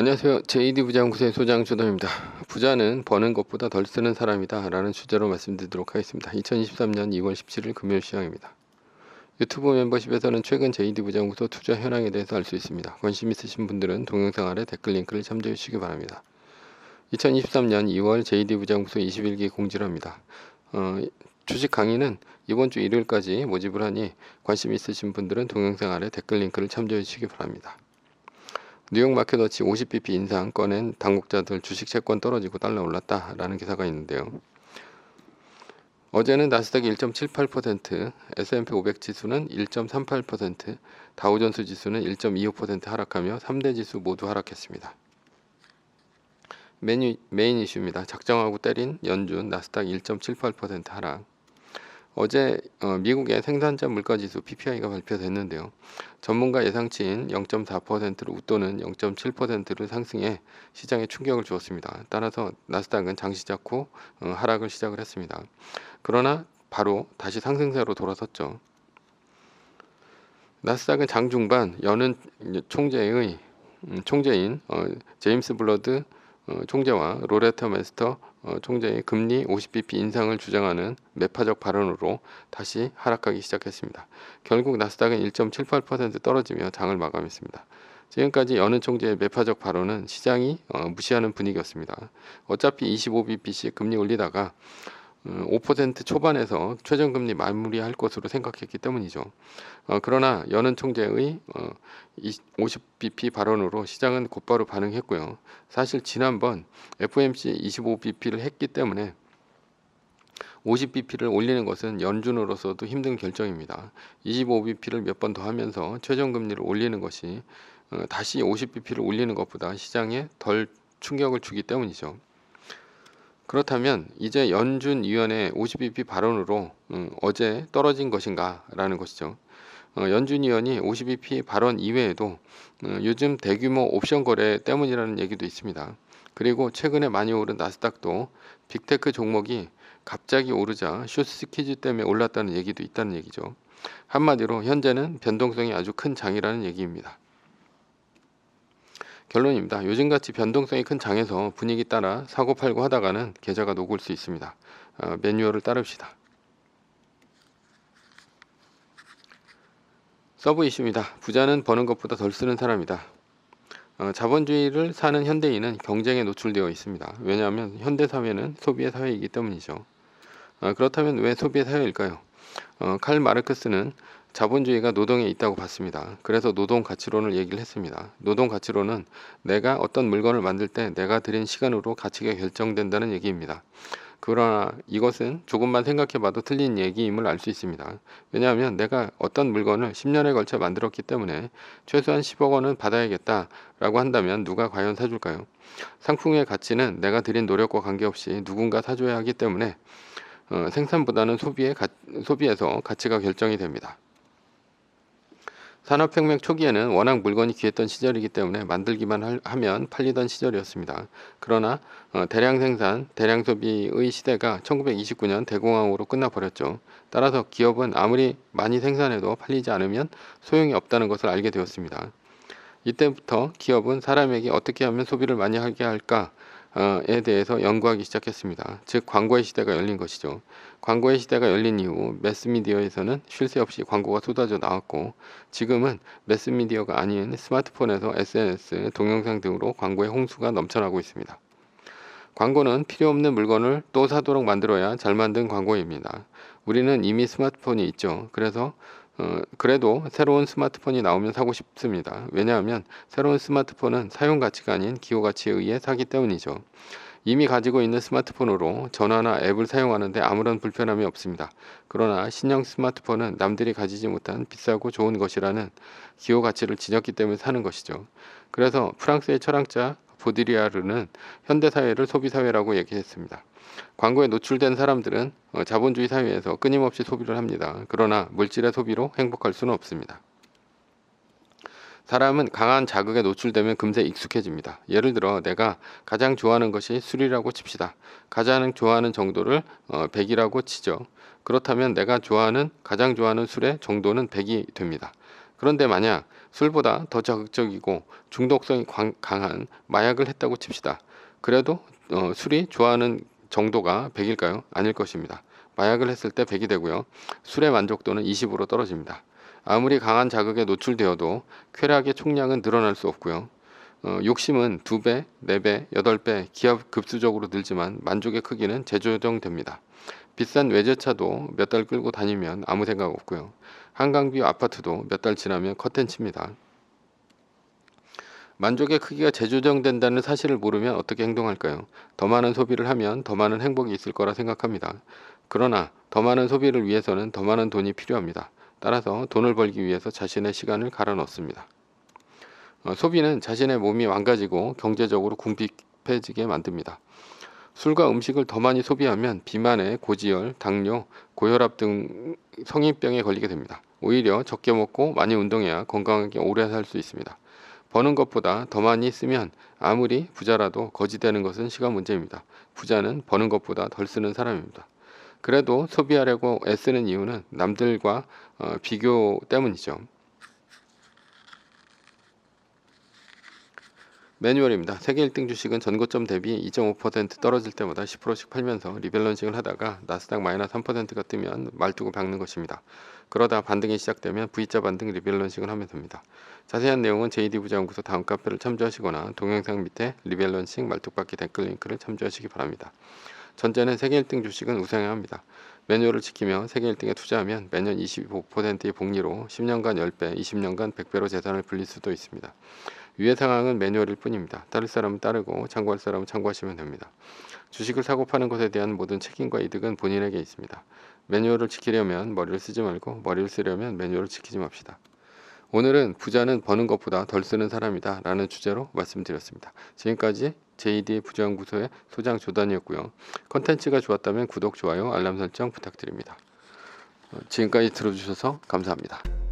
안녕하세요. JD 부장구세 소장 조담입니다. 부자는 버는 것보다 덜 쓰는 사람이다 라는 주제로 말씀드리도록 하겠습니다. 2023년 2월 17일 금요일 시황입니다. 유튜브 멤버십에서는 최근 JD 부장구소 투자 현황에 대해서 알 수 있습니다. 관심 있으신 분들은 동영상 아래 댓글 링크를 참조해 주시기 바랍니다. 2023년 2월 JD 부장구소 21기 공지랍니다. 주식 강의는 이번 주 일요일까지 모집을 하니 관심 있으신 분들은 동영상 아래 댓글 링크를 참조해 주시기 바랍니다. 뉴욕 마켓워치 50bp 인상 꺼낸 당국자들 주식 채권 떨어지고 달러 올랐다라는 기사가 있는데요. 어제는 나스닥이 1.78%, S&P 500 지수는 1.38%, 다우존스 지수는 1.25% 하락하며 3대 지수 모두 하락했습니다. 메인 이슈입니다. 작정하고 때린 연준 나스닥 1.78% 하락. 어제 미국의 생산자 물가지수 PPI가 발표됐는데요. 전문가 예상치인 0.4%를 웃도는 0.7%를 상승해 시장에 충격을 주었습니다. 따라서 나스닥은 장시작 후 하락을 시작을 했습니다. 그러나 바로 다시 상승세로 돌아섰죠. 나스닥은 장 중반 여는 총재인 제임스 블러드 총재와 로레타 메스터 총재의 금리 50bp 인상을 주장하는 매파적 발언으로 다시 하락하기 시작했습니다. 결국 나스닥은 1.78% 떨어지며 장을 마감했습니다. 지금까지 여는 총재의 매파적 발언은 시장이 무시하는 분위기였습니다. 어차피 25bp씩 금리 올리다가 5% 초반에서 최저금리 마무리할 것으로 생각했기 때문이죠. 그러나 여는 총재의 50bp 발언으로 시장은 곧바로 반응했고요. 사실 지난번 FOMC 25bp를 했기 때문에 50bp를 올리는 것은 연준으로서도 힘든 결정입니다. 25bp를 몇 번 더 하면서 최저금리를 올리는 것이 다시 50bp를 올리는 것보다 시장에 덜 충격을 주기 때문이죠. 그렇다면 이제 연준위원회 50bp 발언으로 어제 떨어진 것인가 라는 것이죠. 연준위원이 50bp 발언 이외에도 요즘 대규모 옵션 거래 때문이라는 얘기도 있습니다. 그리고 최근에 많이 오른 나스닥도 빅테크 종목이 갑자기 오르자 숏스퀴즈 때문에 올랐다는 얘기도 있다는 얘기죠. 한마디로 현재는 변동성이 아주 큰 장이라는 얘기입니다. 결론입니다. 요즘같이 변동성이 큰 장에서 분위기 따라 사고팔고 하다가는 계좌가 녹을 수 있습니다. 매뉴얼을 따릅시다. 서브 이슈입니다. 부자는 버는 것보다 덜 쓰는 사람이다. 자본주의를 사는 현대인은 경쟁에 노출되어 있습니다. 왜냐하면 현대사회는 소비의 사회이기 때문이죠. 그렇다면 왜 소비의 사회일까요? 칼 마르크스는 자본주의가 노동에 있다고 봤습니다. 그래서 노동 가치론을 얘기를 했습니다. 노동 가치론은 내가 어떤 물건을 만들 때 내가 들인 시간으로 가치가 결정된다는 얘기입니다. 그러나 이것은 조금만 생각해봐도 틀린 얘기임을 알 수 있습니다. 왜냐하면 내가 어떤 물건을 10년에 걸쳐 만들었기 때문에 최소한 10억 원은 받아야겠다라고 한다면 누가 과연 사줄까요? 상품의 가치는 내가 들인 노력과 관계없이 누군가 사줘야 하기 때문에 생산보다는 소비에서 가치가 결정이 됩니다. 산업혁명 초기에는 워낙 물건이 귀했던 시절이기 때문에 만들기만 하면 팔리던 시절이었습니다. 그러나 대량 생산, 대량 소비의 시대가 1929년 대공황으로 끝나버렸죠. 따라서 기업은 아무리 많이 생산해도 팔리지 않으면 소용이 없다는 것을 알게 되었습니다. 이때부터 기업은 사람에게 어떻게 하면 소비를 많이 하게 할까 에 대해서 연구하기 시작했습니다. 즉 광고의 시대가 열린 것이죠. 광고의 시대가 열린 이후 매스미디어에서는 쉴 새 없이 광고가 쏟아져 나왔고 지금은 매스미디어가 아닌 스마트폰에서 SNS, 동영상 등으로 광고의 홍수가 넘쳐나고 있습니다. 광고는 필요 없는 물건을 또 사도록 만들어야 잘 만든 광고입니다. 우리는 이미 스마트폰이 있죠. 그래도 새로운 스마트폰이 나오면 사고 싶습니다. 왜냐하면 새로운 스마트폰은 사용 가치가 아닌 기호 가치에 의해 사기 때문이죠. 이미 가지고 있는 스마트폰으로 전화나 앱을 사용하는데 아무런 불편함이 없습니다. 그러나 신형 스마트폰은 남들이 가지지 못한 비싸고 좋은 것이라는 기호 가치를 지녔기 때문에 사는 것이죠. 그래서 프랑스의 철학자 보드리아르는 현대사회를 소비사회라고 얘기했습니다. 광고에 노출된 사람들은 자본주의 사회에서 끊임없이 소비를 합니다. 그러나 물질의 소비로 행복할 수는 없습니다. 사람은 강한 자극에 노출되면 금세 익숙해집니다. 예를 들어 내가 가장 좋아하는 것이 술이라고 칩시다. 가장 좋아하는 정도를 100이라고 치죠. 그렇다면 내가 가장 좋아하는 술의 정도는 100이 됩니다. 그런데 만약 술보다 더 자극적이고 중독성이 강한 마약을 했다고 칩시다. 그래도 술이 좋아하는 정도가 100일까요? 아닐 것입니다. 마약을 했을 때 100이 되고요. 술의 만족도는 20으로 떨어집니다. 아무리 강한 자극에 노출되어도 쾌락의 총량은 늘어날 수 없고요. 욕심은 2배, 4배, 8배 기하급수적으로 늘지만 만족의 크기는 재조정됩니다. 비싼 외제차도 몇 달 끌고 다니면 아무 생각 없고요. 한강뷰 아파트도 몇 달 지나면 커튼칩니다. 만족의 크기가 재조정된다는 사실을 모르면 어떻게 행동할까요? 더 많은 소비를 하면 더 많은 행복이 있을 거라 생각합니다. 그러나 더 많은 소비를 위해서는 더 많은 돈이 필요합니다. 따라서 돈을 벌기 위해서 자신의 시간을 갈아 넣습니다. 소비는 자신의 몸이 망가지고 경제적으로 궁핍해지게 만듭니다. 술과 음식을 더 많이 소비하면 비만에 고지혈, 당뇨, 고혈압 등 성인병에 걸리게 됩니다. 오히려 적게 먹고 많이 운동해야 건강하게 오래 살 수 있습니다. 버는 것보다 더 많이 쓰면 아무리 부자라도 거지 되는 것은 시간 문제입니다. 부자는 버는 것보다 덜 쓰는 사람입니다. 그래도 소비하려고 애쓰는 이유는 남들과 비교 때문이죠. 매뉴얼입니다. 세계 1등 주식은 전고점 대비 2.5% 떨어질 때마다 10%씩 팔면서 리밸런싱을 하다가 나스닥 마이너스 3%가 뜨면 말두고 박는 것입니다. 그러다 반등이 시작되면 V자 반등 리밸런싱을 하면 됩니다. 자세한 내용은 JD 부자연구소 다음 카페를 참조하시거나 동영상 밑에 리밸런싱 말뚝박기 댓글 링크를 참조하시기 바랍니다. 전제는 세계 1등 주식은 우상해야 합니다. 매뉴얼을 지키며 세계 1등에 투자하면 매년 25%의 복리로 10년간 10배, 20년간 100배로 재산을 불릴 수도 있습니다. 위의 상황은 매뉴얼일 뿐입니다. 따를 사람은 따르고 참고할 사람은 참고하시면 됩니다. 주식을 사고 파는 것에 대한 모든 책임과 이득은 본인에게 있습니다. 매뉴얼을 지키려면 머리를 쓰지 말고 머리를 쓰려면 매뉴얼을 지키지 맙시다. 오늘은 부자는 버는 것보다 덜 쓰는 사람이다 라는 주제로 말씀드렸습니다. 지금까지 JD 부자연구소의 소장 조단이었고요. 컨텐츠가 좋았다면 구독, 좋아요, 알람 설정 부탁드립니다. 지금까지 들어주셔서 감사합니다.